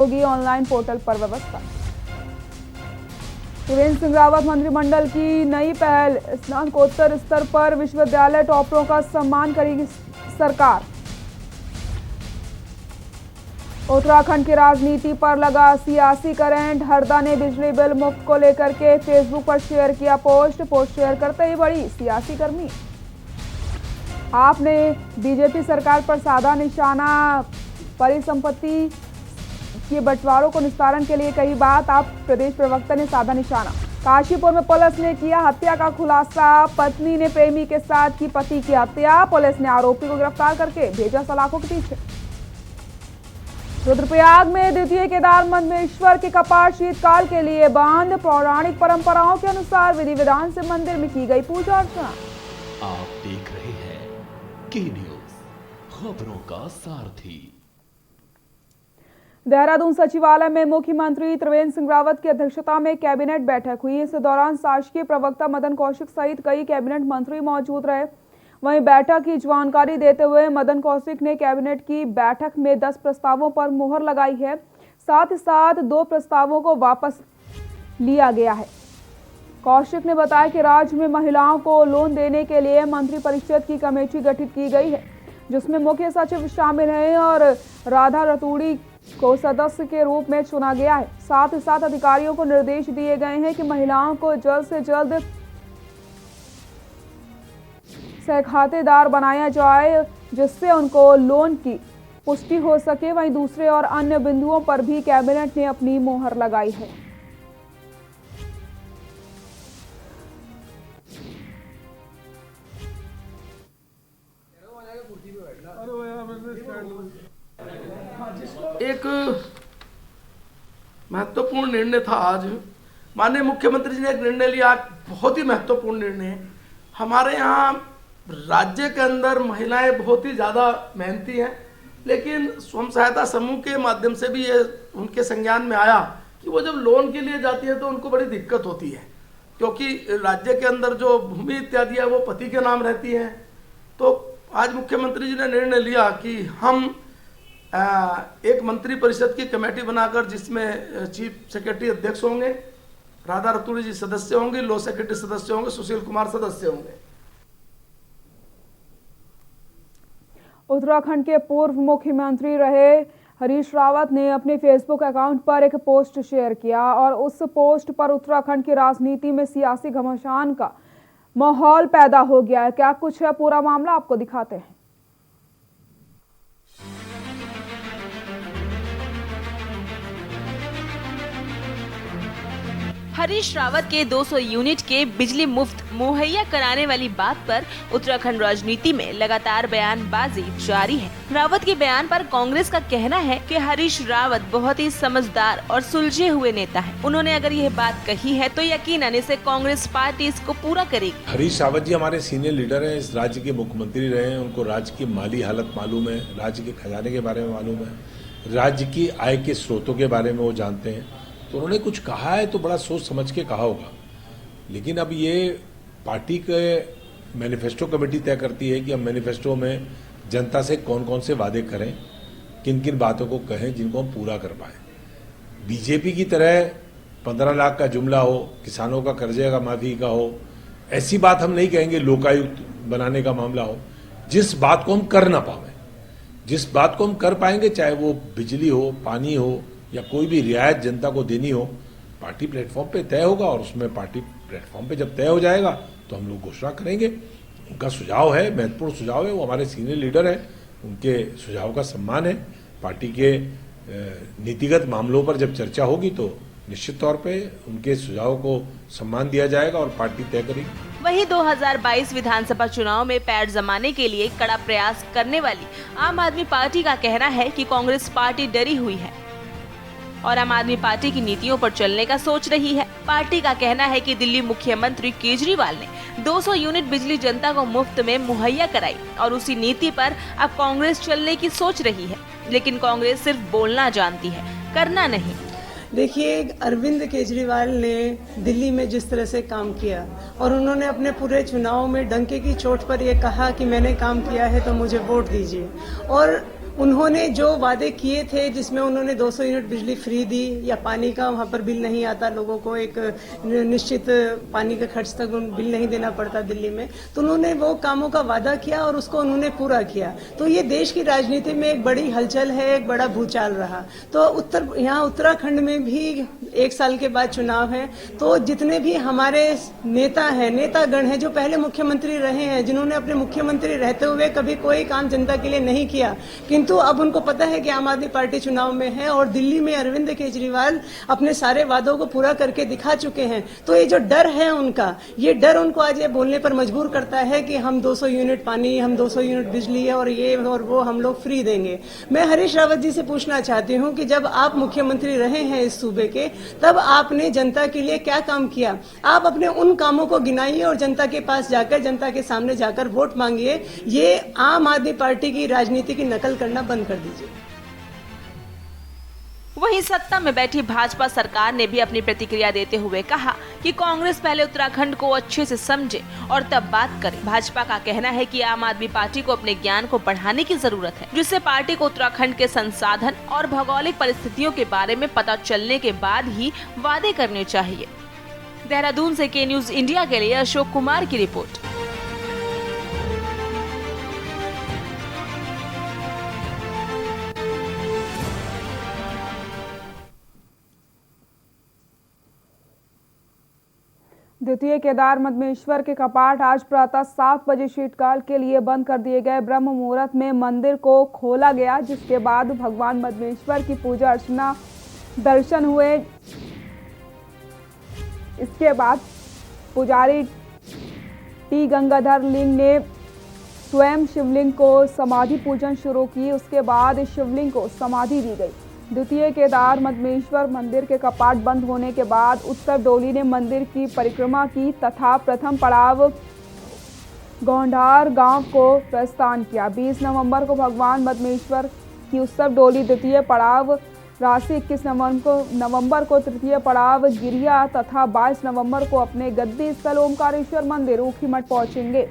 होगी online portal पर व्यवस्था। त्रिवेंद्र सिंह रावत मंत्रिमंडल की नई पहल, स्नातकोत्तर स्तर पर विश्वविद्यालय टॉपरों का सम्मान करेगी सरकार। उत्तराखंड की राजनीति पर लगा सियासी करंट, हरदा ने बिजली बिल मुफ्त को लेकर के फेसबुक पर शेयर किया पोस्ट शेयर करते ही बड़ी सियासी गर्मी। आपने बीजेपी सरकार पर साधा निशाना, परिसंपत्ति के बंटवारों को निस्तारण के लिए कही बात। आप प्रदेश प्रवक्ता ने साधा निशाना। काशीपुर में पुलिस ने किया हत्या का खुलासा, पत्नी ने प्रेमी के साथ की पति की हत्या, पुलिस ने आरोपी को गिरफ्तार करके भेजा सलाखों के पीछे। रुद्रप्रयाग में द्वितीय केदारनाथेश्वर के कपाट शीतकाल के लिए बंद, पौराणिक परंपराओं के अनुसार विधि विधान से मंदिर में की गई पूजा अर्चना। आप देख रहे हैं के न्यूज, खबरों का सारथी। देहरादून सचिवालय में मुख्यमंत्री त्रिवेंद्र सिंह रावत की अध्यक्षता में कैबिनेट बैठक हुई। इस दौरान शासकीय प्रवक्ता मदन कौशिक सहित कई कैबिनेट मंत्री मौजूद रहे। वहीं बैठक की जानकारी देते हुए मदन कौशिक ने कैबिनेट की बैठक में 10 प्रस्तावों पर मुहर लगाई है। साथ ही साथ 2 प्रस्तावों को वापस लिया गया है। कौशिक ने बताया कि राज्य में महिलाओं को लोन देने के लिए मंत्रिपरिषद की कमेटी गठित की गई है, जिसमें मुख्य सचिव शामिल हैं और राधा रतूड़ी को सदस्य के रूप में चुना गया है। साथ ही साथ अधिकारियों को निर्देश दिए गए हैं कि महिलाओं को जल्द से जल्द सहखातेदार बनाया जाए, जिससे उनको लोन की पुष्टि हो सके। वहीं दूसरे और अन्य बिंदुओं पर भी कैबिनेट ने अपनी मोहर लगाई है। एक महत्वपूर्ण निर्णय था आज। माननीय मुख्यमंत्री जी ने एक निर्णय लिया, बहुत ही महत्वपूर्ण निर्णय है। हमारे यहाँ राज्य के अंदर महिलाएं बहुत ही ज़्यादा मेहनती हैं, लेकिन स्वयं सहायता समूह के माध्यम से भी ये उनके संज्ञान में आया कि वो जब लोन के लिए जाती है तो उनको बड़ी दिक्कत होती है, क्योंकि राज्य के अंदर जो भूमि इत्यादि है वो पति के नाम रहती है। तो आज मुख्यमंत्री जी ने निर्णय लिया कि हम एक मंत्री परिषद की कमेटी बनाकर, जिसमें चीफ सेक्रेटरी अध्यक्ष होंगे, राधा रतूड़ी जी सदस्य होंगे, लो सेक्रेटरी सदस्य होंगे, सुशील कुमार सदस्य होंगे। उत्तराखंड के पूर्व मुख्यमंत्री रहे हरीश रावत ने अपने फेसबुक अकाउंट पर एक पोस्ट शेयर किया और उस पोस्ट पर उत्तराखंड की राजनीति में सियासी घमासान का माहौल पैदा हो गया है। क्या कुछ है पूरा मामला, आपको दिखाते हैं। हरीश रावत के 200 यूनिट के बिजली मुफ्त मुहैया कराने वाली बात पर उत्तराखंड राजनीति में लगातार बयानबाजी जारी है। रावत के बयान पर कांग्रेस का कहना है कि हरीश रावत बहुत ही समझदार और सुलझे हुए नेता है। उन्होंने अगर यह बात कही है तो यकीनन इसे कांग्रेस पार्टी इसको पूरा करेगी। हरीश रावत जी हमारे सीनियर लीडर हैं, इस राज्य के मुख्यमंत्री रहे हैं, उनको राज्य की माली हालत मालूम है, राज्य के खजाने के बारे में मालूम है, राज्य की आय के स्रोतों के बारे में वो जानते हैं। तो उन्होंने कुछ कहा है तो बड़ा सोच समझ के कहा होगा, लेकिन अब ये पार्टी के मैनिफेस्टो कमेटी तय करती है कि हम मैनिफेस्टो में जनता से कौन कौन से वादे करें, किन किन बातों को कहें जिनको हम पूरा कर पाए। बीजेपी की तरह 15 लाख का जुमला हो, किसानों का कर्जे का माफी का हो, ऐसी बात हम नहीं कहेंगे। लोकायुक्त बनाने का मामला हो, जिस बात को हम कर ना पाए, जिस बात को हम कर पाएंगे, चाहे वो बिजली हो, पानी हो या कोई भी रियायत जनता को देनी हो, पार्टी प्लेटफॉर्म पे तय होगा और उसमें पार्टी प्लेटफॉर्म पे जब तय हो जाएगा तो हम लोग घोषणा करेंगे। उनका सुझाव है, महत्वपूर्ण सुझाव है, वो हमारे सीनियर लीडर है, उनके सुझाव का सम्मान है। पार्टी के नीतिगत मामलों पर जब चर्चा होगी तो निश्चित तौर पे उनके सुझाव को सम्मान दिया जाएगा और पार्टी तय करेगी। वहीं 2022 विधानसभा चुनाव में पैर जमाने के लिए कड़ा प्रयास करने वाली आम आदमी पार्टी का कहना है कि कांग्रेस पार्टी डरी हुई है और आम आदमी पार्टी की नीतियों पर चलने का सोच रही है। पार्टी का कहना है कि दिल्ली मुख्यमंत्री केजरीवाल ने 200 यूनिट बिजली जनता को मुफ्त में मुहैया कराई और उसी नीति पर अब कांग्रेस चलने की सोच रही है, लेकिन कांग्रेस सिर्फ बोलना जानती है, करना नहीं। देखिए, अरविंद केजरीवाल ने दिल्ली में जिस तरह से काम किया और उन्होंने अपने पूरे चुनाव में डंके की चोट पर ये कहा कि मैंने काम किया है तो मुझे वोट दीजिए, और उन्होंने जो वादे किए थे, जिसमें उन्होंने 200 यूनिट बिजली फ्री दी या पानी का वहाँ पर बिल नहीं आता, लोगों को एक निश्चित पानी का खर्च तक बिल नहीं देना पड़ता दिल्ली में, तो उन्होंने वो कामों का वादा किया और उसको उन्होंने पूरा किया। तो ये देश की राजनीति में एक बड़ी हलचल है, एक बड़ा भूचाल रहा। तो यहाँ उत्तराखंड में भी 1 साल के बाद चुनाव है, तो जितने भी हमारे नेता हैं, नेतागण हैं, जो पहले मुख्यमंत्री रहे हैं, जिन्होंने अपने मुख्यमंत्री रहते हुए कभी कोई काम जनता के लिए नहीं किया, किंतु अब उनको पता है कि आम आदमी पार्टी चुनाव में है और दिल्ली में अरविंद केजरीवाल अपने सारे वादों को पूरा करके दिखा चुके हैं, तो ये जो डर है उनका, ये डर उनको आज ये बोलने पर मजबूर करता है कि हम 200 यूनिट पानी, हम 200 यूनिट बिजली और ये और वो हम लोग फ्री देंगे। मैं हरीश रावत जी से पूछना चाहती हूँ कि जब आप मुख्यमंत्री रहे हैं इस सूबे के, तब आपने जनता के लिए क्या काम किया? आप अपने उन कामों को गिनाइए और जनता के पास जाकर, जनता के सामने जाकर वोट मांगिए। ये आम आदमी पार्टी की राजनीति की नकल करना बंद कर दीजिए। वहीं सत्ता में बैठी भाजपा सरकार ने भी अपनी प्रतिक्रिया देते हुए कहा कि कांग्रेस पहले उत्तराखंड को अच्छे से समझे और तब बात करे। भाजपा का कहना है कि आम आदमी पार्टी को अपने ज्ञान को बढ़ाने की जरूरत है, जिससे पार्टी को उत्तराखंड के संसाधन और भौगोलिक परिस्थितियों के बारे में पता चलने के बाद ही वादे करने चाहिए। देहरादून से के न्यूज इंडिया के लिए अशोक कुमार की रिपोर्ट। द्वितीय केदार मधमेश्वर के कपाट आज प्रातः 7 बजे शीतकाल के लिए बंद कर दिए गए। ब्रह्म मुहूर्त में मंदिर को खोला गया, जिसके बाद भगवान मधमेश्वर की पूजा अर्चना दर्शन हुए। इसके बाद पुजारी टी गंगाधर लिंग ने स्वयं शिवलिंग को समाधि पूजन शुरू की। उसके बाद शिवलिंग को समाधि दी गई। द्वितीय केदार मधमेश्वर मंदिर के कपाट बंद होने के बाद उत्सव डोली ने मंदिर की परिक्रमा की तथा प्रथम पड़ाव गौंडार गांव को प्रस्थान किया। 20 नवंबर को भगवान मधमेश्वर की उत्सव डोली द्वितीय पड़ाव राशि, 21 नवंबर को तृतीय पड़ाव गिरिया तथा 22 नवंबर को अपने गद्दी स्थल ओमकारेश्वर मंदिर ऊखीमठ पहुंचेंगे।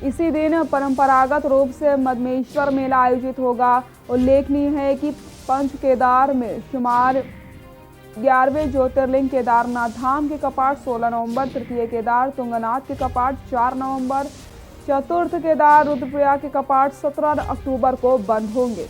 इसी दिन परंपरागत रूप से मधमेश्वर मेला आयोजित होगा। उल्लेखनीय है कि पंच केदार में शुमार 11वें ज्योतिर्लिंग केदारनाथ धाम के कपाट 16 नवंबर, तृतीय केदार तुंगनाथ के कपाट 4 नवंबर, चतुर्थ केदार रुद्रप्रयाग के कपाट 17 अक्टूबर को बंद होंगे।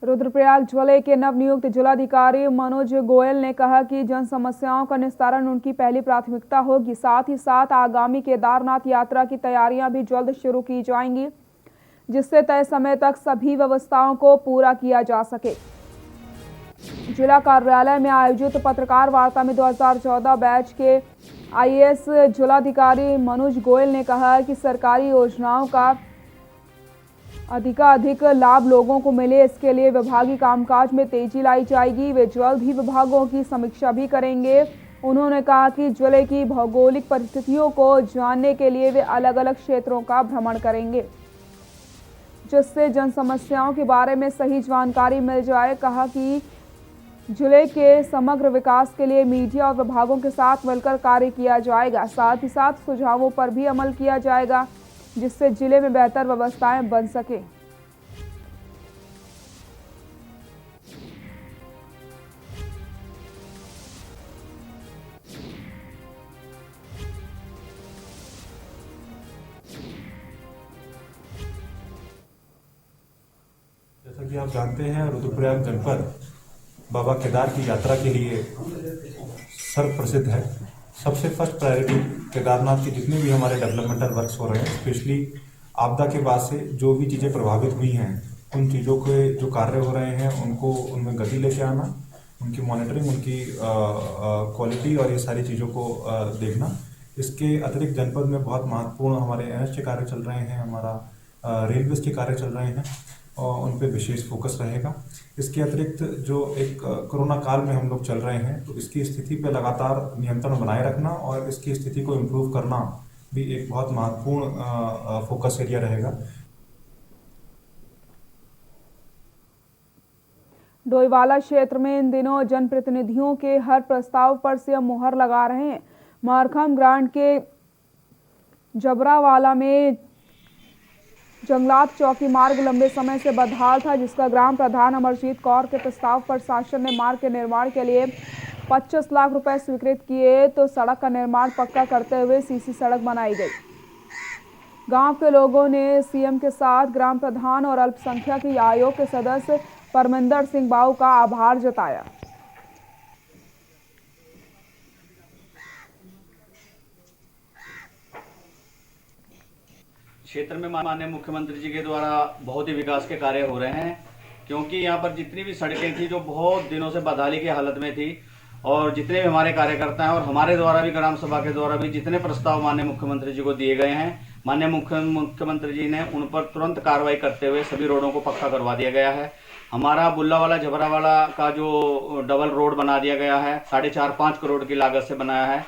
रुद्रप्रयाग जिले के नवनियुक्त जिलाधिकारी मनोज गोयल ने कहा कि जन समस्याओं का निस्तारण उनकी पहली प्राथमिकता होगी। साथ ही साथ आगामी केदारनाथ यात्रा की तैयारियां भी जल्द शुरू की जाएंगी, जिससे तय समय तक सभी व्यवस्थाओं को पूरा किया जा सके। जिला कार्यालय में आयोजित पत्रकार वार्ता में 2014 बैच के आईएएस जिलाधिकारी मनोज गोयल ने कहा कि सरकारी योजनाओं का अधिकाधिक लाभ लोगों को मिले, इसके लिए विभागीय कामकाज में तेजी लाई जाएगी। वे जल्द ही विभागों की समीक्षा भी करेंगे। उन्होंने कहा कि जिले की भौगोलिक परिस्थितियों को जानने के लिए वे अलग अलग क्षेत्रों का भ्रमण करेंगे, जिससे जन समस्याओं के बारे में सही जानकारी मिल जाए। कहा कि जिले के समग्र विकास के लिए मीडिया और विभागों के साथ मिलकर कार्य किया जाएगा। साथ ही साथ सुझावों पर भी अमल किया जाएगा, जिससे जिले में बेहतर व्यवस्थाएं बन सके। जैसा कि आप जानते हैं, रुद्रप्रयाग जनपद बाबा केदार की यात्रा के लिए सर्व प्रसिद्ध है। सबसे फर्स्ट प्रायोरिटी केदारनाथ के जितने भी हमारे डेवलपमेंटल वर्क्स हो रहे हैं, स्पेशली आपदा के बाद से जो भी चीज़ें प्रभावित हुई हैं, उन चीज़ों के जो कार्य हो रहे हैं उनको उनमें गति लेके आना, उनकी मॉनिटरिंग, उनकी क्वालिटी और ये सारी चीज़ों को देखना। इसके अतिरिक्त जनपद में बहुत महत्वपूर्ण हमारे एनएच के कार्य चल रहे हैं, हमारा रेलवेज के कार्य चल रहे हैं। उन पे विशेष फोकस रहेगा। इसके अतिरिक्त जो एक कोरोना काल में हम लोग चल रहे हैं, तो इसकी स्थिति पे लगातार नियंत्रण बनाए रखना और इसकी स्थिति को इम्प्रूव करना भी एक बहुत महत्वपूर्ण फोकस एरिया रहेगा। डोईवाला क्षेत्र में इन दिनों जनप्रतिनिधियों के हर प्रस्ताव पर सीएम मुहर लगा रहे हैं। मारखम ग्रांट के जबरावाला में जंगलात चौकी मार्ग लंबे समय से बदहाल था, जिसका ग्राम प्रधान अमरजीत कौर के प्रस्ताव पर शासन ने मार्ग के निर्माण के लिए 25 लाख रुपए स्वीकृत किए तो सड़क का निर्माण पक्का करते हुए सीसी सड़क बनाई गई। गांव के लोगों ने सीएम के साथ ग्राम प्रधान और अल्पसंख्यक आयोग के सदस्य परमिंदर सिंह बाऊ का आभार जताया। क्षेत्र में माननीय मुख्यमंत्री जी के द्वारा बहुत ही विकास के कार्य हो रहे हैं, क्योंकि यहाँ पर जितनी भी सड़कें थी जो बहुत दिनों से बदहाली की हालत में थी, और जितने भी हमारे कार्यकर्ता हैं और हमारे द्वारा भी ग्राम सभा के द्वारा भी जितने प्रस्ताव माननीय मुख्यमंत्री जी को दिए गए हैं, माननीय मुख्यमंत्री जी ने उन पर तुरंत कार्रवाई करते हुए सभी रोडों को पक्का करवा दिया गया है। हमारा बुल्लावाला जबरावाला का जो डबल रोड बना दिया गया है, 4.5-5 करोड़ की लागत से बनाया है।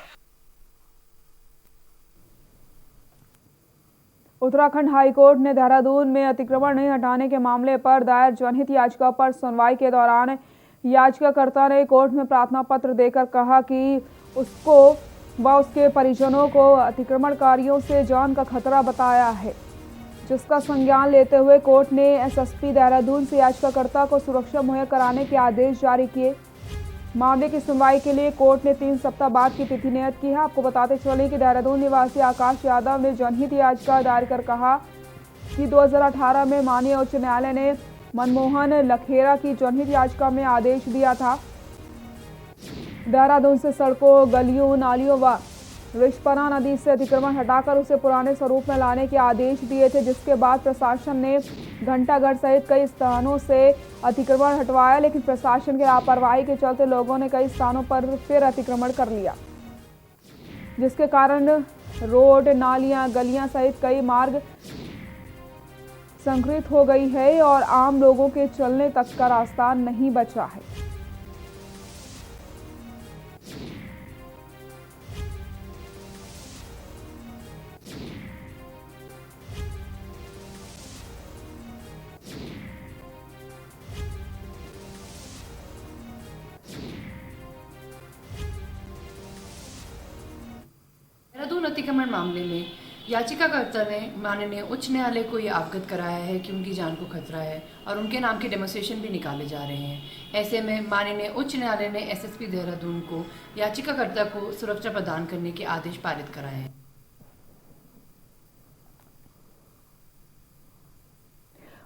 उत्तराखंड हाईकोर्ट ने देहरादून में अतिक्रमण नहीं हटाने के मामले पर दायर जनहित याचिका पर सुनवाई के दौरान याचिकाकर्ता ने कोर्ट में प्रार्थना पत्र देकर कहा कि उसको व उसके परिजनों को अतिक्रमणकारियों से जान का खतरा बताया है, जिसका संज्ञान लेते हुए कोर्ट ने एसएसपी देहरादून से याचिकाकर्ता को सुरक्षा मुहैया कराने के आदेश जारी किए। मामले की सुनवाई के लिए कोर्ट ने 3 सप्ताह बाद की तिथि नियत की है। आपको बताते चले कि देहरादून निवासी आकाश यादव ने जनहित याचिका दायर कर कहा कि 2018 में माननीय उच्च न्यायालय ने मनमोहन लखेरा की जनहित याचिका में आदेश दिया था। देहरादून से सड़कों, गलियों, नालियों व रिश्पना नदी से अतिक्रमण हटाकर उसे पुराने स्वरूप में लाने के आदेश दिए थे, जिसके बाद प्रशासन ने घंटाघर सहित कई स्थानों से अतिक्रमण हटवाया, लेकिन प्रशासन की लापरवाही के चलते लोगों ने कई स्थानों पर फिर अतिक्रमण कर लिया, जिसके कारण रोड, नालियां, गलियां सहित कई मार्ग संक्रमित हो गई है और आम लोगों के चलने तक का रास्ता नहीं बचा है। देहरादून अतिक्रमण मामले में याचिकाकर्ता ने माननीय उच्च न्यायालय को ये अवगत कराया है कि उनकी जान को खतरा है और उनके नाम के डेमोस्ट्रेशन भी निकाले जा रहे हैं। ऐसे में माननीय उच्च न्यायालय ने एसएसपी देहरादून को याचिकाकर्ता को सुरक्षा प्रदान करने के आदेश पारित कराए हैं।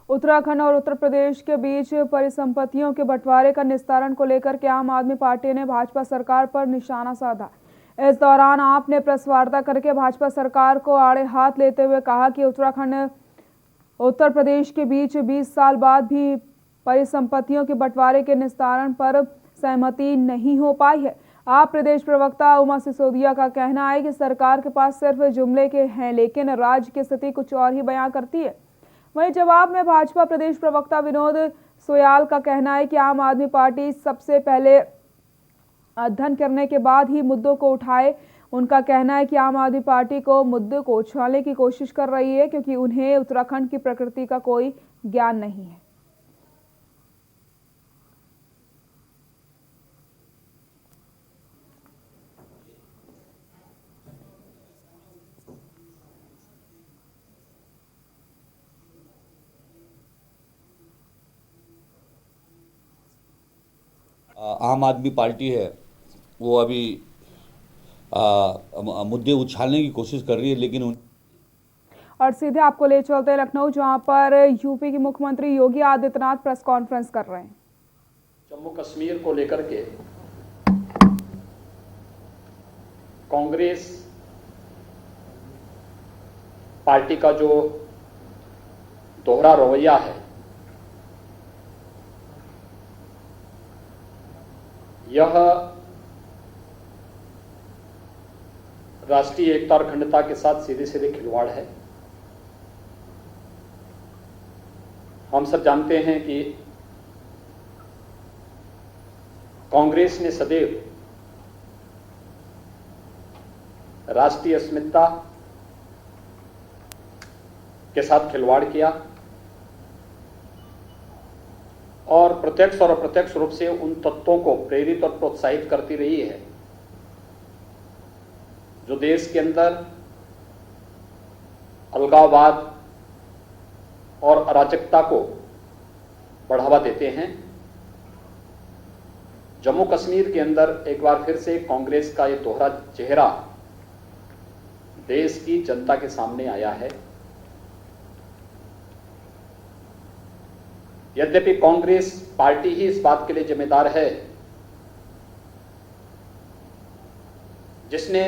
उत्तराखंड और उत्तर प्रदेश के बीच परिसंपत्तियों के बंटवारे का निस्तारण को लेकर के आम आदमी पार्टी ने भाजपा सरकार पर निशाना साधा। इस दौरान आप ने प्रेस वार्ता करके भाजपा सरकार को आड़े हाथ लेते हुए कहा कि उत्तराखंड उत्तर प्रदेश के बीच 20 साल बाद भी परिसंपत्तियों के बंटवारे के निस्तारण पर सहमति नहीं हो पाई है। आप प्रदेश प्रवक्ता उमा सिसोदिया का कहना है कि सरकार के पास सिर्फ जुमले के हैं, लेकिन राज्य की स्थिति कुछ और ही बयां करती है। वहीं जवाब में भाजपा प्रदेश प्रवक्ता विनोद सोयाल का कहना है कि आम आदमी पार्टी सबसे पहले अध्ययन करने के बाद ही मुद्दों को उठाए। उनका कहना है कि आम आदमी पार्टी को मुद्दों को उछालने की कोशिश कर रही है, क्योंकि उन्हें उत्तराखंड की प्रकृति का कोई ज्ञान नहीं है। आम आदमी पार्टी है वो अभी मुद्दे उछालने की कोशिश कर रही है, लेकिन और सीधे आपको ले चलते हैं लखनऊ, जहां पर यूपी के मुख्यमंत्री योगी आदित्यनाथ प्रेस कॉन्फ्रेंस कर रहे हैं। जम्मू कश्मीर को लेकर के कांग्रेस पार्टी का जो दोहरा रवैया है, यह राष्ट्रीय एकता और अखंडता के साथ सीधे सीधे खिलवाड़ है। हम सब जानते हैं कि कांग्रेस ने सदैव राष्ट्रीय अस्मिता के साथ खिलवाड़ किया और प्रत्यक्ष और अप्रत्यक्ष रूप से उन तत्वों को प्रेरित और प्रोत्साहित करती रही है जो देश के अंदर अलगाववाद और अराजकता को बढ़ावा देते हैं। जम्मू कश्मीर के अंदर एक बार फिर से कांग्रेस का ये दोहरा चेहरा देश की जनता के सामने आया है। यद्यपि कांग्रेस पार्टी ही इस बात के लिए जिम्मेदार है जिसने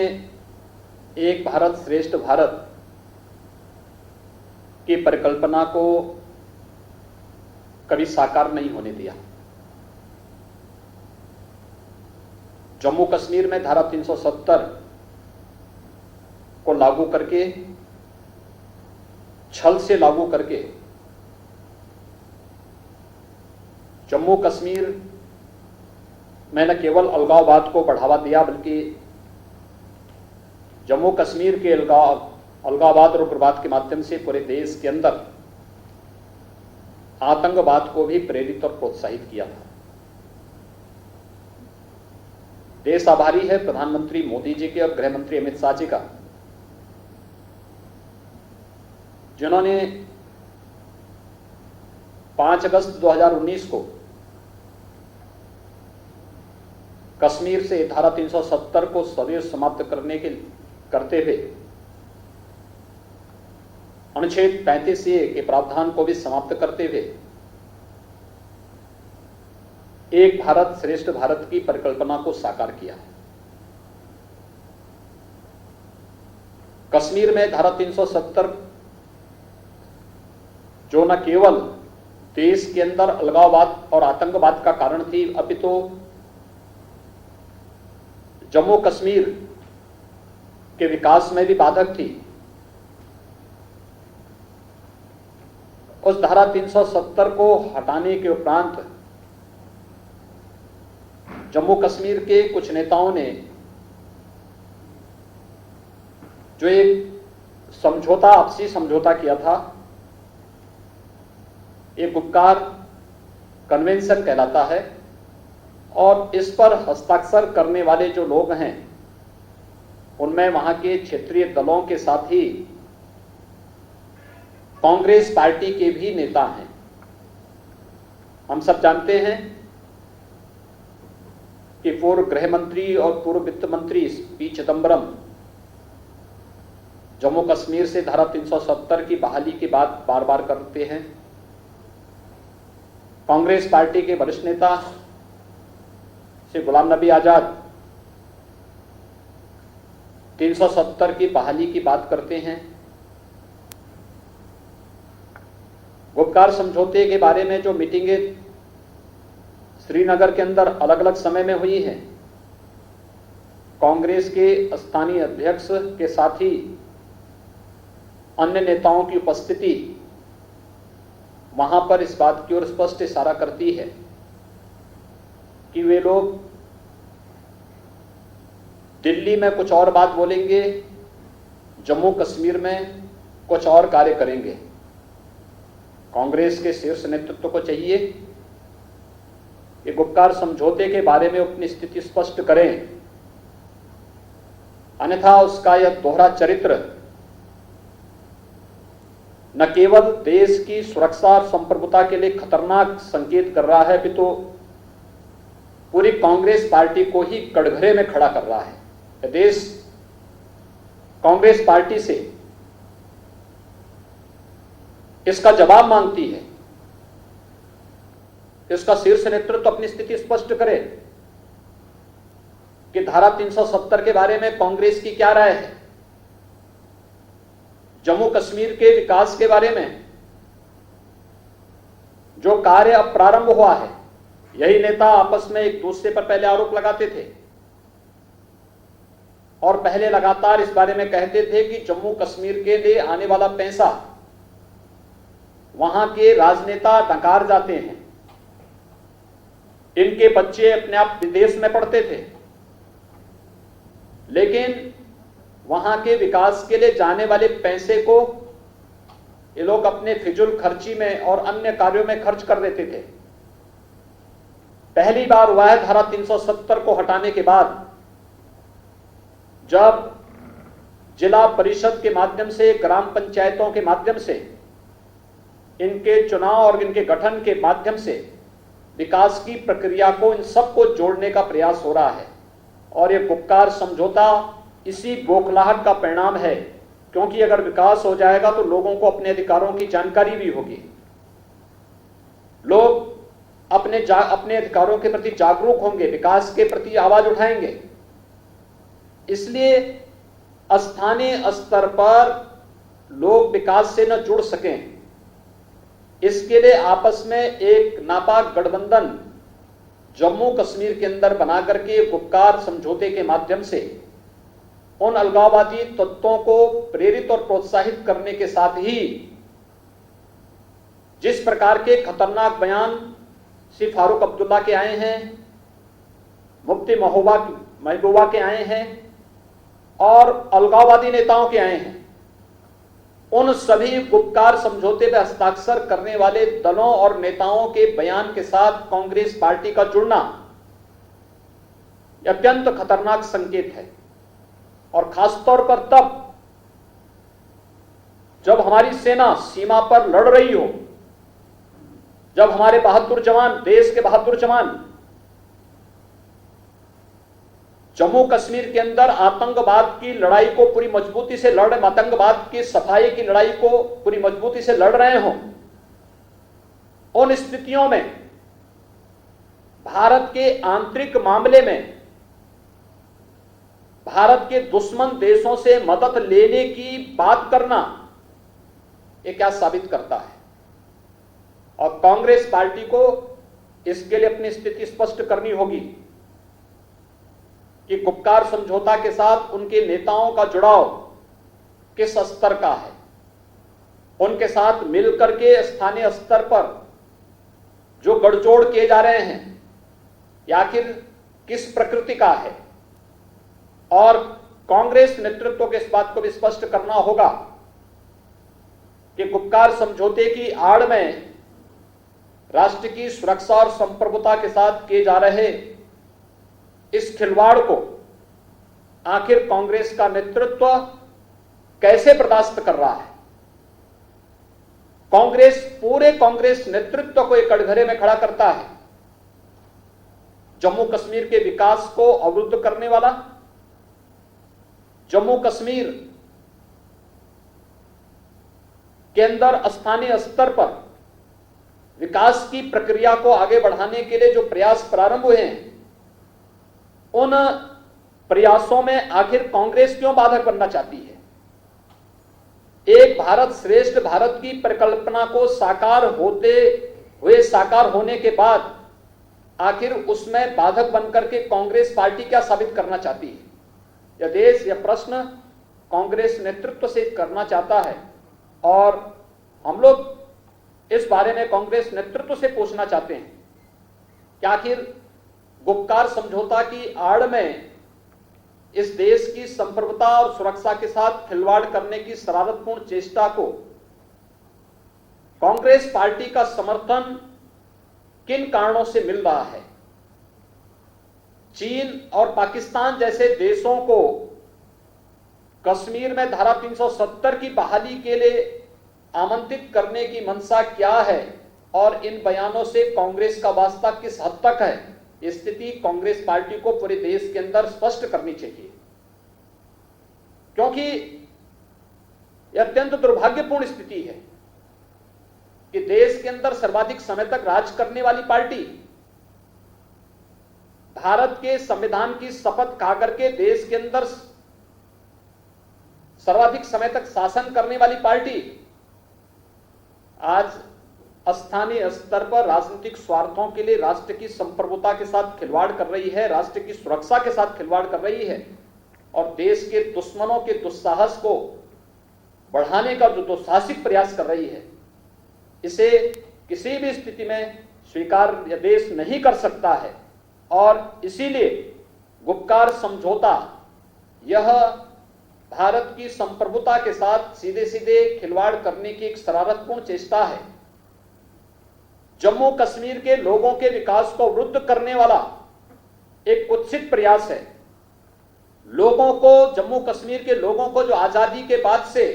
एक भारत श्रेष्ठ भारत की परिकल्पना को कभी साकार नहीं होने दिया। जम्मू कश्मीर में धारा 370 को लागू करके, छल से लागू करके जम्मू कश्मीर में न केवल अलगाववाद को बढ़ावा दिया बल्कि जम्मू कश्मीर के अलगाववाद और उग्रवाद के माध्यम से पूरे देश के अंदर आतंकवाद को भी प्रेरित और प्रोत्साहित किया था। देश आभारी है प्रधानमंत्री मोदी जी के और गृह मंत्री अमित शाह जी का, जिन्होंने 5 अगस्त 2019 को कश्मीर से धारा 370 को सदैव समाप्त करते हुए अनुच्छेद 35A के प्रावधान को भी समाप्त करते हुए एक भारत श्रेष्ठ भारत की परिकल्पना को साकार किया। कश्मीर में धारा 370 जो न केवल देश के अंदर अलगाववाद और आतंकवाद का कारण थी, अपितु जम्मू कश्मीर के विकास में भी बाधक थी। उस धारा 370 को हटाने के उपरांत जम्मू कश्मीर के कुछ नेताओं ने जो एक समझौता, आपसी समझौता किया था, एक उपकार कन्वेंशन कहलाता है, और इस पर हस्ताक्षर करने वाले जो लोग हैं उनमें वहां के क्षेत्रीय दलों के साथ ही कांग्रेस पार्टी के भी नेता हैं। हम सब जानते हैं कि पूर्व गृह मंत्री और पूर्व वित्त मंत्री पी चिदम्बरम जम्मू कश्मीर से धारा 370 की बहाली की बात बार बार करते हैं। कांग्रेस पार्टी के वरिष्ठ नेता श्री गुलाम नबी आजाद 370 की बहाली की बात करते हैं। गुपकार समझौते के बारे में जो मीटिंगें श्रीनगर के अंदर अलग अलग समय में हुई हैं, कांग्रेस के स्थानीय अध्यक्ष के साथ ही अन्य नेताओं की उपस्थिति वहां पर इस बात की ओर स्पष्ट इशारा करती है कि वे लोग दिल्ली में कुछ और बात बोलेंगे, जम्मू कश्मीर में कुछ और कार्य करेंगे। कांग्रेस के शीर्ष नेतृत्व को चाहिए कि गुपकार समझौते के बारे में अपनी स्थिति स्पष्ट करें, अन्यथा उसका यह दोहरा चरित्र न केवल देश की सुरक्षा और संप्रभुता के लिए खतरनाक संकेत कर रहा है, अपितु पूरी कांग्रेस पार्टी को ही कटघरे में खड़ा कर रहा है। देश कांग्रेस पार्टी से इसका जवाब मांगती है। इसका शीर्ष नेतृत्व अपनी स्थिति स्पष्ट करे कि धारा 370 के बारे में कांग्रेस की क्या राय है, जम्मू कश्मीर के विकास के बारे में जो कार्य अब प्रारंभ हुआ है। यही नेता आपस में एक दूसरे पर पहले आरोप लगाते थे और पहले लगातार इस बारे में कहते थे कि जम्मू कश्मीर के लिए आने वाला पैसा वहां के राजनेता नकार जाते हैं। इनके बच्चे अपने आप विदेश में पढ़ते थे, लेकिन वहां के विकास के लिए जाने वाले पैसे को ये लोग अपने फिजूल खर्ची में और अन्य कार्यों में खर्च कर देते थे। पहली बार हुआ है धारा 370 को हटाने के बाद, जब जिला परिषद के माध्यम से, ग्राम पंचायतों के माध्यम से, इनके चुनाव और इनके गठन के माध्यम से विकास की प्रक्रिया को, इन सबको जोड़ने का प्रयास हो रहा है। और ये गुपकार समझौता इसी बौखलाहट का परिणाम है, क्योंकि अगर विकास हो जाएगा तो लोगों को अपने अधिकारों की जानकारी भी होगी, लोग अपने अधिकारों के प्रति जागरूक होंगे, विकास के प्रति आवाज उठाएंगे। इसलिए स्थानीय स्तर पर लोग विकास से न जुड़ सकें, इसके लिए आपस में एक नापाक गठबंधन जम्मू कश्मीर के अंदर बना करके गुपकार समझौते के माध्यम से उन अलगाववादी तत्वों को प्रेरित और प्रोत्साहित करने के साथ ही जिस प्रकार के खतरनाक बयान श्री फारूक अब्दुल्ला के आए हैं, मुफ्ती महबूबा के आए हैं और अलगाववादी नेताओं के आए हैं, उन सभी गुपकार समझौते पर हस्ताक्षर करने वाले दलों और नेताओं के बयान के साथ कांग्रेस पार्टी का जुड़ना अत्यंत खतरनाक संकेत है। और खासतौर पर तब जब हमारी सेना सीमा पर लड़ रही हो, जब हमारे बहादुर जवान, देश के बहादुर जवान जम्मू कश्मीर के अंदर आतंकवाद की लड़ाई को पूरी मजबूती से लड़ रहे, आतंकवाद की सफाई की लड़ाई को पूरी मजबूती से लड़ रहे हों, उन स्थितियों में भारत के आंतरिक मामले में भारत के दुश्मन देशों से मदद लेने की बात करना ये क्या साबित करता है? और कांग्रेस पार्टी को इसके लिए अपनी स्थिति स्पष्ट करनी होगी कि गुपकार समझौता के साथ उनके नेताओं का जुड़ाव किस स्तर का है, उनके साथ मिलकर के स्थानीय स्तर पर जो गठजोड़ किए जा रहे हैं या आखिर किस प्रकृति का है। और कांग्रेस नेतृत्व को इस बात को भी स्पष्ट करना होगा कि गुपकार समझौते की आड़ में राष्ट्र की सुरक्षा और संप्रभुता के साथ किए जा रहे इस खिलवाड़ को आखिर कांग्रेस का नेतृत्व कैसे बर्दाश्त कर रहा है। पूरे कांग्रेस नेतृत्व को एक कटघरे में खड़ा करता है। जम्मू कश्मीर के विकास को अवरुद्ध करने वाला, जम्मू कश्मीर के अंदर स्थानीय स्तर पर विकास की प्रक्रिया को आगे बढ़ाने के लिए जो प्रयास प्रारंभ हुए हैं, उन प्रयासों में आखिर कांग्रेस क्यों बाधक बनना चाहती है? एक भारत श्रेष्ठ भारत की परिकल्पना को साकार होने के बाद आखिर उसमें बाधक बनकर के कांग्रेस पार्टी क्या साबित करना चाहती है? यह देश, यह प्रश्न कांग्रेस नेतृत्व से करना चाहता है और हम लोग इस बारे में कांग्रेस नेतृत्व से पूछना चाहते हैं कि आखिर गुपकार समझौता की आड़ में इस देश की संप्रभुता और सुरक्षा के साथ खिलवाड़ करने की शरारतपूर्ण चेष्टा को कांग्रेस पार्टी का समर्थन किन कारणों से मिल रहा है? चीन और पाकिस्तान जैसे देशों को कश्मीर में धारा 370 की बहाली के लिए आमंत्रित करने की मंशा क्या है और इन बयानों से कांग्रेस का वास्ता किस हद तक है? स्थिति कांग्रेस पार्टी को पूरे देश के अंदर स्पष्ट करनी चाहिए, क्योंकि यह अत्यंत दुर्भाग्यपूर्ण स्थिति है कि देश के अंदर सर्वाधिक समय तक राज करने वाली पार्टी, भारत के संविधान की शपथ खा करके देश के अंदर सर्वाधिक समय तक शासन करने वाली पार्टी आज स्थानीय स्तर पर राजनीतिक स्वार्थों के लिए राष्ट्र की संप्रभुता के साथ खिलवाड़ कर रही है, राष्ट्र की सुरक्षा के साथ खिलवाड़ कर रही है और देश के दुश्मनों के दुस्साहस को बढ़ाने का जो दुस्साहसिक प्रयास कर रही है। इसे किसी भी स्थिति में स्वीकार्य देश नहीं कर सकता है और इसीलिए गुपकार समझौता यह भारत की संप्रभुता के साथ सीधे सीधे खिलवाड़ करने की एक शरारतपूर्ण चेष्टा है। जम्मू कश्मीर के लोगों के विकास को अवरुद्ध करने वाला एक कुत्सित प्रयास है। लोगों को, जम्मू कश्मीर के लोगों को जो आजादी के बाद से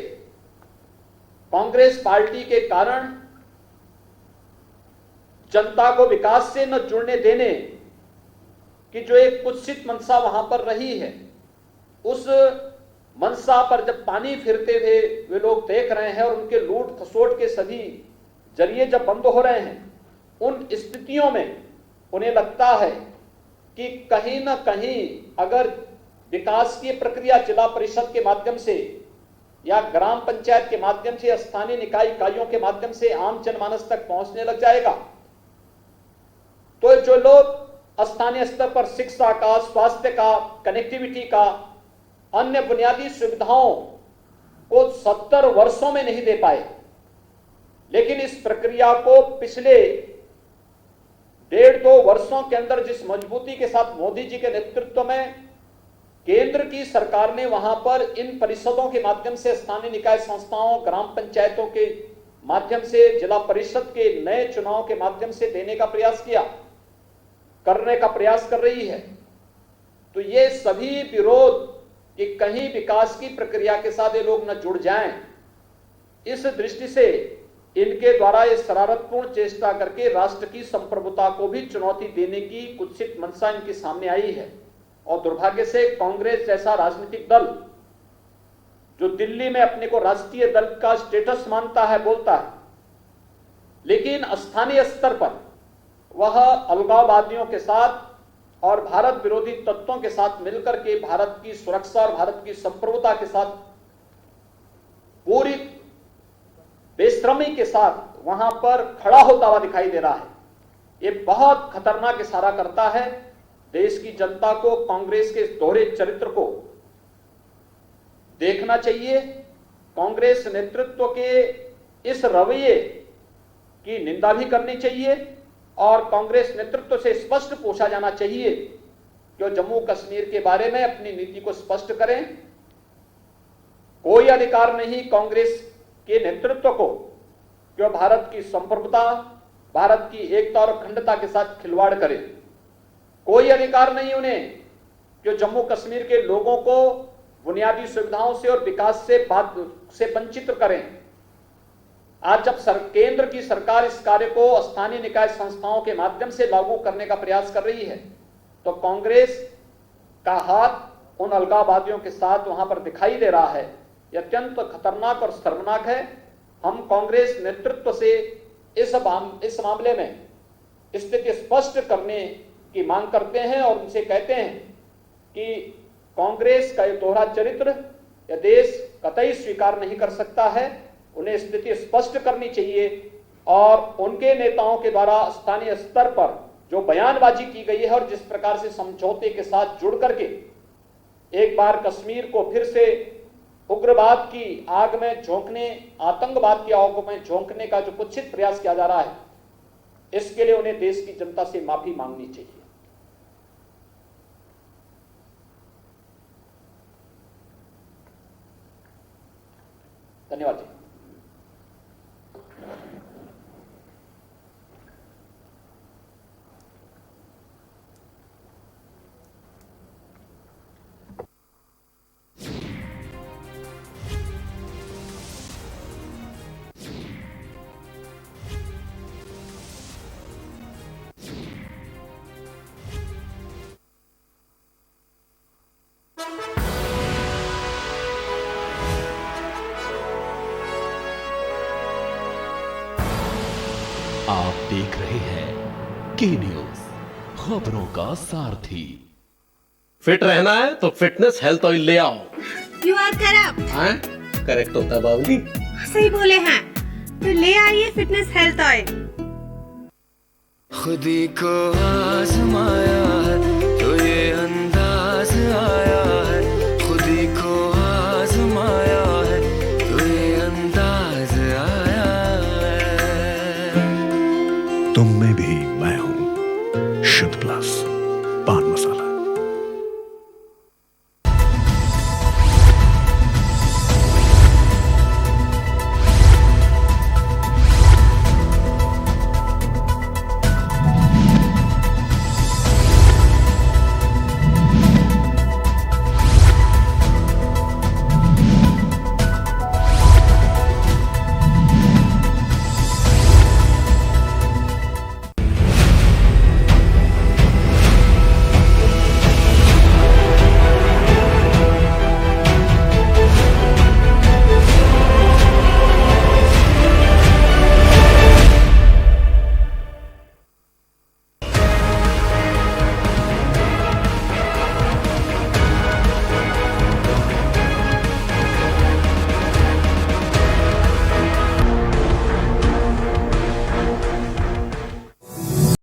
कांग्रेस पार्टी के कारण जनता को विकास से न जुड़ने देने की जो एक कुत्सित मंशा वहां पर रही है, उस मंशा पर जब पानी फिरते हुए वे लोग देख रहे हैं और उनके लूट खसोट के सभी जरिए जब बंद हो रहे हैं, उन स्थितियों में उन्हें लगता है कि कहीं ना कहीं अगर विकास की प्रक्रिया जिला परिषद के माध्यम से या ग्राम पंचायत के माध्यम से, स्थानीय निकाय इकाइयों के माध्यम से आम जनमानस तक पहुंचने लग जाएगा, तो जो लोग स्थानीय स्तर पर शिक्षा का, स्वास्थ्य का, कनेक्टिविटी का, अन्य बुनियादी सुविधाओं को 70 वर्षों में नहीं दे पाए, लेकिन इस प्रक्रिया को पिछले 1.5-2 वर्षों के अंदर जिस मजबूती के साथ मोदी जी के नेतृत्व में केंद्र की सरकार ने वहां पर इन परिषदों के माध्यम से, स्थानीय निकाय संस्थाओं, ग्राम पंचायतों के माध्यम से, जिला परिषद के नए चुनाव के माध्यम से देने का प्रयास किया, करने का प्रयास कर रही है, तो ये सभी विरोध कि कहीं विकास की प्रक्रिया के साथ ये लोग न जुड़ जाएं, इस दृष्टि से इनके द्वारा ये शरारतपूर्ण चेष्टा करके राष्ट्र की संप्रभुता को भी चुनौती देने की कुत्सित मंशा इनके सामने आई है। और दुर्भाग्य से कांग्रेस जैसा राजनीतिक दल जो दिल्ली में अपने को राष्ट्रीय दल का स्टेटस मानता है, बोलता है, लेकिन स्थानीय स्तर पर वह अलगाववादियों के साथ और भारत विरोधी तत्वों के साथ मिलकर के भारत की सुरक्षा और भारत की संप्रभुता के साथ पूरी बेशर्मी के साथ वहां पर खड़ा होता हुआ दिखाई दे रहा है। ये बहुत खतरनाक इशारा करता है देश की जनता को। कांग्रेस के इस दोहरे चरित्र को देखना चाहिए। कांग्रेस नेतृत्व के इस रवैये की निंदा भी करनी चाहिए और कांग्रेस नेतृत्व से स्पष्ट पूछा जाना चाहिए कि वो जम्मू कश्मीर के बारे में अपनी नीति को स्पष्ट करें। कोई अधिकार नहीं कांग्रेस के नेतृत्व को कि वो भारत की संप्रभुता, भारत की एकता और अखंडता के साथ खिलवाड़ करें। कोई अधिकार नहीं उन्हें कि जम्मू कश्मीर के लोगों को बुनियादी सुविधाओं से और विकास से वंचित करें। आज जब केंद्र की सरकार इस कार्य को स्थानीय निकाय संस्थाओं के माध्यम से लागू करने का प्रयास कर रही है, तो कांग्रेस का हाथ उन अलगाववादियों के साथ वहां पर दिखाई दे रहा है। यह अत्यंत खतरनाक और शर्मनाक है। हम कांग्रेस नेतृत्व से इस मामले में स्थिति स्पष्ट करने की मांग करते हैं और उनसे कहते हैं कि कांग्रेस का यह दोहरा चरित्र यह देश कतई स्वीकार नहीं कर सकता है। उन्हें स्थिति स्पष्ट करनी चाहिए और उनके नेताओं के द्वारा स्थानीय स्तर पर जो बयानबाजी की गई है और जिस प्रकार से समझौते के साथ जुड़ करके एक बार कश्मीर को फिर से उग्रवाद की आग में झोंकने, आतंकवाद की आग में झोंकने का जो कुत्सित प्रयास किया जा रहा है, इसके लिए उन्हें देश की जनता से माफी मांगनी चाहिए। धन्यवाद जी। आप देख रहे हैं के न्यूज, खबरों का सारथी। फिट रहना है तो फिटनेस हेल्थ ऑयल ले आओ। You are correct. हाँ, करेक्ट होता है बाबूजी। सही बोले हैं, तो ले आइए फिटनेस हेल्थ ऑयल। खुदी को आजमाए